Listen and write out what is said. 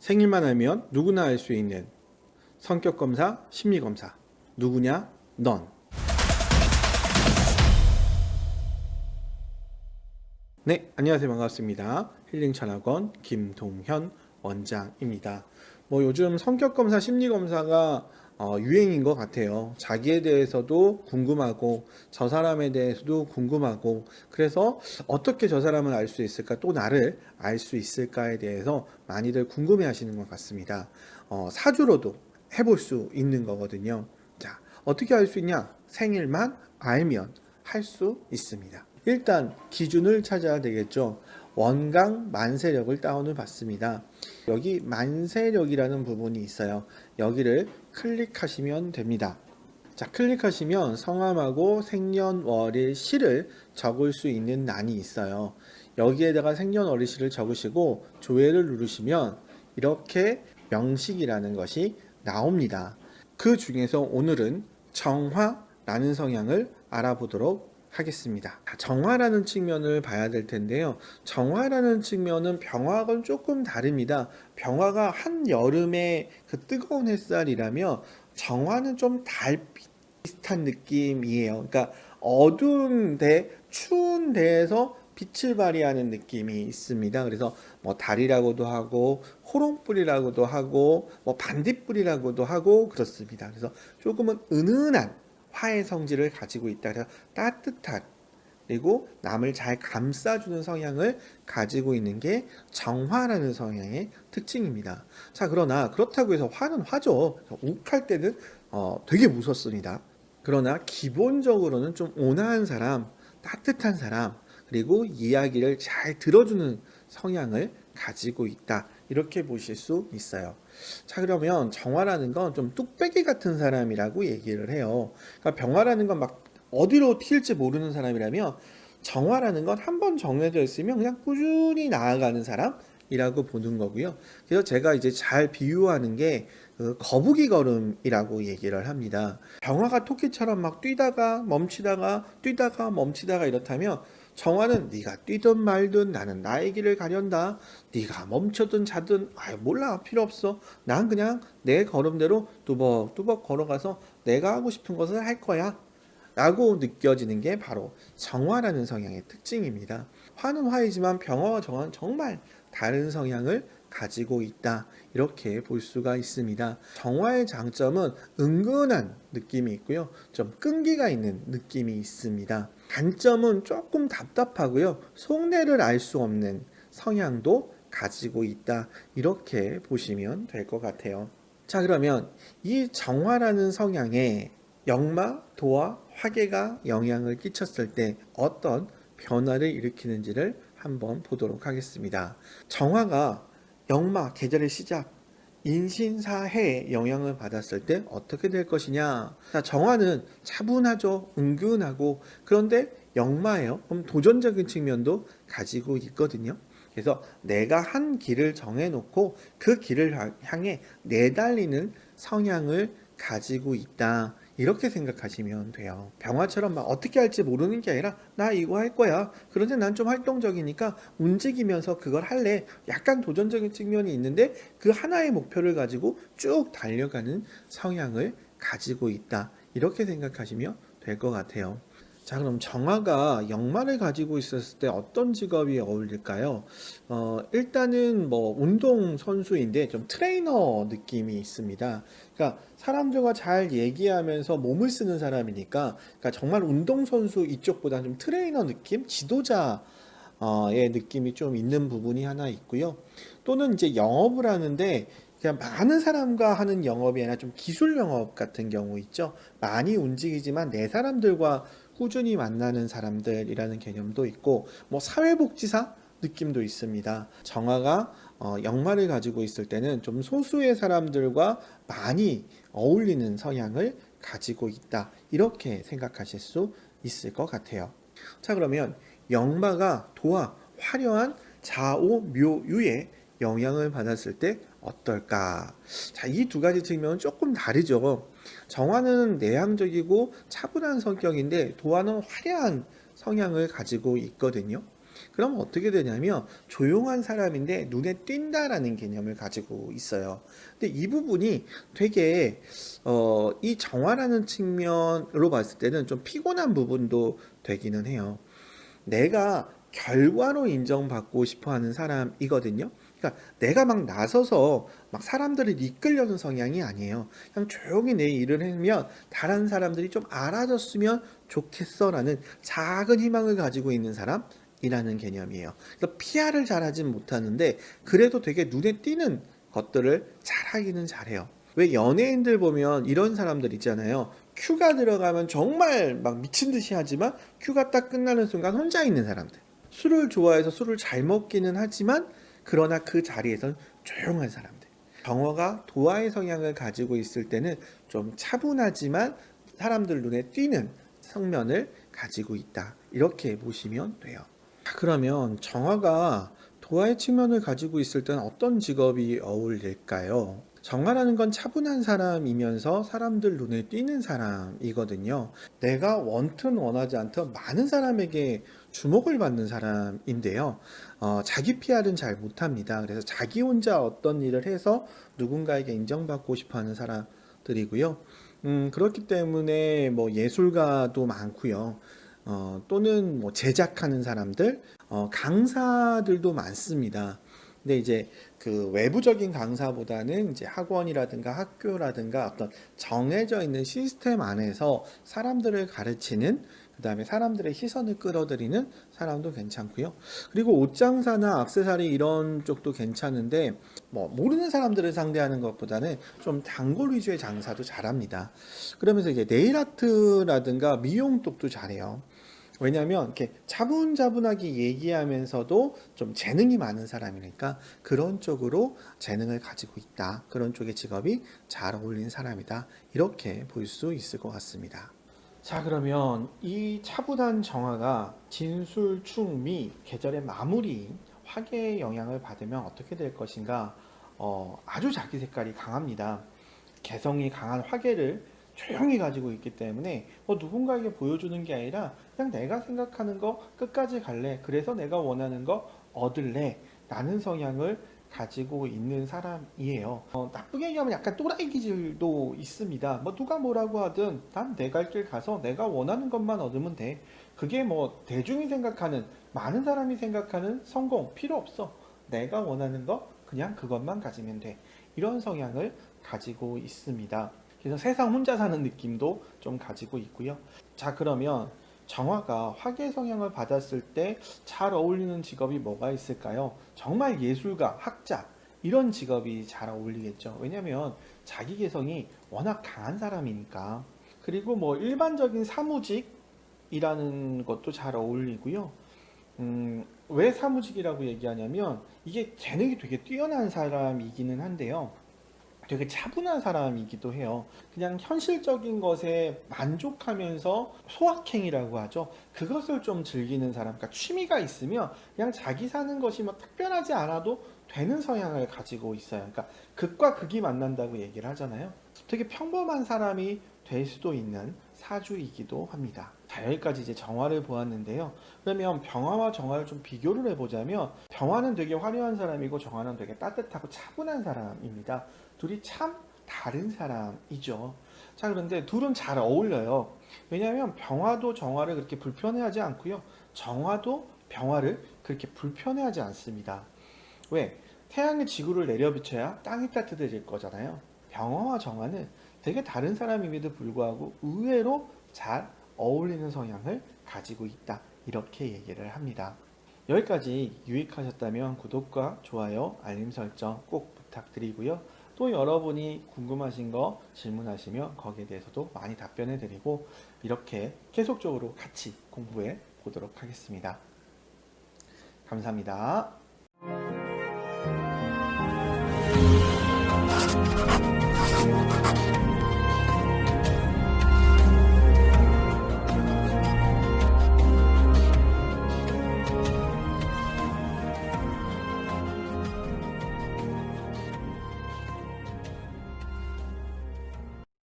생일만 알면 누구나 알 수 있는 성격검사, 심리검사. 누구냐? 넌. 네, 안녕하세요. 반갑습니다. 힐링천학원 김동현 원장입니다. 요즘 성격검사, 심리검사가 유행인 것 같아요. 자기에 대해서도 궁금하고 저 사람에 대해서도 궁금하고, 그래서 어떻게 저 사람을 알 수 있을까, 또 나를 알 수 있을까에 대해서 많이들 궁금해 하시는 것 같습니다. 사주로도 해볼 수 있는 거거든요. 자, 어떻게 알 수 있냐? 생일만 알면 할 수 있습니다. 일단 기준을 찾아야 되겠죠. 원강 만세력을 다운을 받습니다. 여기 만세력이라는 부분이 있어요. 여기를 클릭하시면 됩니다. 자, 클릭하시면 성함하고 생년월일 시를 적을 수 있는欄이 있어요. 여기에다가 생년월일 시를 적으시고 조회를 누르시면 이렇게 명식이라는 것이 나옵니다. 그 중에서 오늘은 정화라는 성향을 알아보도록 하겠습니다. 정화라는 측면을 봐야 될 텐데요. 정화라는 측면은 병화하고는 조금 다릅니다. 병화가 한여름의 그 뜨거운 햇살이라면 정화는 좀 달빛 비슷한 느낌이에요. 그러니까 어두운 데, 추운 데에서 빛을 발휘하는 느낌이 있습니다. 그래서 달이라고도 하고 호롱불이라고도 하고 반딧불이라고도 하고 그렇습니다. 그래서 조금은 은은한 화의 성질을 가지고 있다. 그래서 따뜻한, 그리고 남을 잘 감싸주는 성향을 가지고 있는 게 정화라는 성향의 특징입니다. 자, 그러나 그렇다고 해서 화는 화죠. 욱할 때는 되게 무섭습니다. 그러나 기본적으로는 좀 온화한 사람, 따뜻한 사람, 그리고 이야기를 잘 들어주는 성향을 가지고 있다. 이렇게 보실 수 있어요. 자, 그러면 정화라는 건 좀 뚝배기 같은 사람이라고 얘기를 해요. 그러니까 병화라는 건 막 어디로 튈지 모르는 사람이라면, 정화라는 건 한 번 정해져 있으면 그냥 꾸준히 나아가는 사람이라고 보는 거고요. 그래서 제가 이제 잘 비유하는 게 거북이 걸음이라고 얘기를 합니다. 병화가 토끼처럼 막 뛰다가 멈추다가 뛰다가 멈추다가 이렇다면, 정화는 네가 뛰든 말든 나는 나의 길을 가련다. 네가 멈춰든 자든 몰라, 필요 없어. 난 그냥 내 걸음대로 뚜벅뚜벅 걸어가서 내가 하고 싶은 것을 할 거야 라고 느껴지는 게 바로 정화라는 성향의 특징입니다. 화는 화이지만 병화와 정화는 정말 다른 성향을 가지고 있다. 이렇게 볼 수가 있습니다. 정화의 장점은 은근한 느낌이 있고요. 좀 끈기가 있는 느낌이 있습니다. 단점은 조금 답답하고요. 속내를 알 수 없는 성향도 가지고 있다. 이렇게 보시면 될 것 같아요. 자, 그러면 이 정화라는 성향에 역마, 도화, 화계가 영향을 끼쳤을 때 어떤 변화를 일으키는지를 한번 보도록 하겠습니다. 정화가 역마, 계절의 시작, 인신사해에 영향을 받았을 때 어떻게 될 것이냐. 자, 정화는 차분하죠. 은근하고. 그런데 역마예요. 그럼 도전적인 측면도 가지고 있거든요. 그래서 내가 한 길을 정해놓고 그 길을 향해 내달리는 성향을 가지고 있다. 이렇게 생각하시면 돼요. 병화처럼 막 어떻게 할지 모르는 게 아니라 나 이거 할 거야. 그런데 난 좀 활동적이니까 움직이면서 그걸 할래. 약간 도전적인 측면이 있는데 그 하나의 목표를 가지고 쭉 달려가는 성향을 가지고 있다. 이렇게 생각하시면 될 것 같아요. 자, 그럼 정화가 역마를 가지고 있었을 때 어떤 직업이 어울릴까요? 일단은 운동 선수인데 좀 트레이너 느낌이 있습니다. 그러니까 사람들과 잘 얘기하면서 몸을 쓰는 사람이니까, 그러니까 정말 운동 선수 이쪽보다 좀 트레이너 느낌, 지도자의 느낌이 좀 있는 부분이 하나 있고요. 또는 이제 영업을 하는데 그냥 많은 사람과 하는 영업이 아니라 좀 기술 영업 같은 경우 있죠. 많이 움직이지만 내 사람들과 꾸준히 만나는 사람들이라는 개념도 있고, 사회복지사 느낌도 있습니다. 정화가 역마를 가지고 있을 때는 좀 소수의 사람들과 많이 어울리는 성향을 가지고 있다. 이렇게 생각하실 수 있을 것 같아요. 자, 그러면 역마가 도화, 화려한 자오, 묘유의 영향을 받았을 때 어떨까? 자, 이 두 가지 측면은 조금 다르죠. 정화는 내향적이고 차분한 성격인데 도화는 화려한 성향을 가지고 있거든요. 그럼 어떻게 되냐면 조용한 사람인데 눈에 띈다라는 개념을 가지고 있어요. 근데 이 부분이 되게 이 정화라는 측면으로 봤을 때는 좀 피곤한 부분도 되기는 해요. 내가 결과로 인정받고 싶어 하는 사람이거든요. 그러니까 내가 막 나서서 막 사람들을 이끌려는 성향이 아니에요. 그냥 조용히 내 일을 하면 다른 사람들이 좀 알아줬으면 좋겠어라는 작은 희망을 가지고 있는 사람이라는 개념이에요. 그래서 PR을 잘하진 못하는데 그래도 되게 눈에 띄는 것들을 잘하기는 잘해요. 왜 연예인들 보면 이런 사람들 있잖아요. 큐가 들어가면 정말 막 미친 듯이 하지만 큐가 딱 끝나는 순간 혼자 있는 사람들. 술을 좋아해서 술을 잘 먹기는 하지만 그러나 그 자리에선 조용한 사람들. 정어가 도화의 성향을 가지고 있을 때는 좀 차분하지만 사람들 눈에 띄는 성면을 가지고 있다. 이렇게 보시면 돼요. 그러면 정화가 도화의 측면을 가지고 있을 때는 어떤 직업이 어울릴까요? 정화라는 건 차분한 사람이면서 사람들 눈에 띄는 사람이거든요. 내가 원튼 원하지 않든 많은 사람에게 주목을 받는 사람인데요. 자기 PR은 잘 못합니다. 그래서 자기 혼자 어떤 일을 해서 누군가에게 인정받고 싶어 하는 사람들이고요. 그렇기 때문에 뭐 예술가도 많고요. 또는 뭐 제작하는 사람들, 강사들도 많습니다. 근데 이제 그 외부적인 강사보다는 이제 학원이라든가 학교라든가 어떤 정해져 있는 시스템 안에서 사람들을 가르치는, 그다음에 사람들의 시선을 끌어들이는 사람도 괜찮고요. 그리고 옷장사나 액세서리 이런 쪽도 괜찮은데 뭐 모르는 사람들을 상대하는 것보다는 좀 단골 위주의 장사도 잘합니다. 그러면서 이제 네일 아트라든가 미용 쪽도 잘해요. 왜냐하면 이렇게 차분차분하게 얘기하면서도 좀 재능이 많은 사람이니까 그런 쪽으로 재능을 가지고 있다. 그런 쪽의 직업이 잘 어울리는 사람이다. 이렇게 볼 수 있을 것 같습니다. 자, 그러면 이 차분한 정화가 진술, 충, 미, 계절의 마무리인 화계의 영향을 받으면 어떻게 될 것인가? 아주 자기 색깔이 강합니다. 개성이 강한 화계를 조용히 가지고 있기 때문에 누군가에게 보여주는 게 아니라 그냥 내가 생각하는 거 끝까지 갈래. 그래서 내가 원하는 거 얻을래. 라는 성향을 가지고 있는 사람이에요. 나쁘게 얘기하면 약간 또라이 기질도 있습니다. 뭐 누가 뭐라고 하든 난 내 갈 길 가서 내가 원하는 것만 얻으면 돼. 그게 뭐 대중이 생각하는, 많은 사람이 생각하는 성공 필요 없어. 내가 원하는 거 그냥 그것만 가지면 돼. 이런 성향을 가지고 있습니다. 그래서 세상 혼자 사는 느낌도 좀 가지고 있고요. 자, 그러면 정화가 화계 성향을 받았을 때 잘 어울리는 직업이 뭐가 있을까요? 정말 예술가, 학자 이런 직업이 잘 어울리겠죠. 왜냐하면 자기 개성이 워낙 강한 사람이니까. 그리고 뭐 일반적인 사무직이라는 것도 잘 어울리고요. 왜 사무직이라고 얘기하냐면 이게 재능이 되게 뛰어난 사람이기는 한데요. 되게 차분한 사람이기도 해요. 그냥 현실적인 것에 만족하면서 소확행이라고 하죠. 그것을 좀 즐기는 사람, 그러니까 취미가 있으면 그냥 자기 사는 것이 뭐 특별하지 않아도 되는 성향을 가지고 있어요. 그러니까 극과 극이 만난다고 얘기를 하잖아요. 되게 평범한 사람이 될 수도 있는 사주이기도 합니다. 자, 여기까지 이제 정화를 보았는데요. 그러면 병화와 정화를 좀 비교를 해보자면 병화는 되게 화려한 사람이고 정화는 되게 따뜻하고 차분한 사람입니다. 둘이 참 다른 사람이죠. 자, 그런데 둘은 잘 어울려요. 왜냐하면 병화도 정화를 그렇게 불편해하지 않고요. 정화도 병화를 그렇게 불편해하지 않습니다. 왜? 태양이 지구를 내려비쳐야 땅이 따뜻해질 거잖아요. 병화와 정화는 되게 다른 사람임에도 불구하고 의외로 잘 어울리는 성향을 가지고 있다. 이렇게 얘기를 합니다. 여기까지 유익하셨다면 구독과 좋아요, 알림 설정 꼭 부탁드리고요. 또 여러분이 궁금하신 거 질문하시면 거기에 대해서도 많이 답변해 드리고 이렇게 계속적으로 같이 공부해 보도록 하겠습니다. 감사합니다.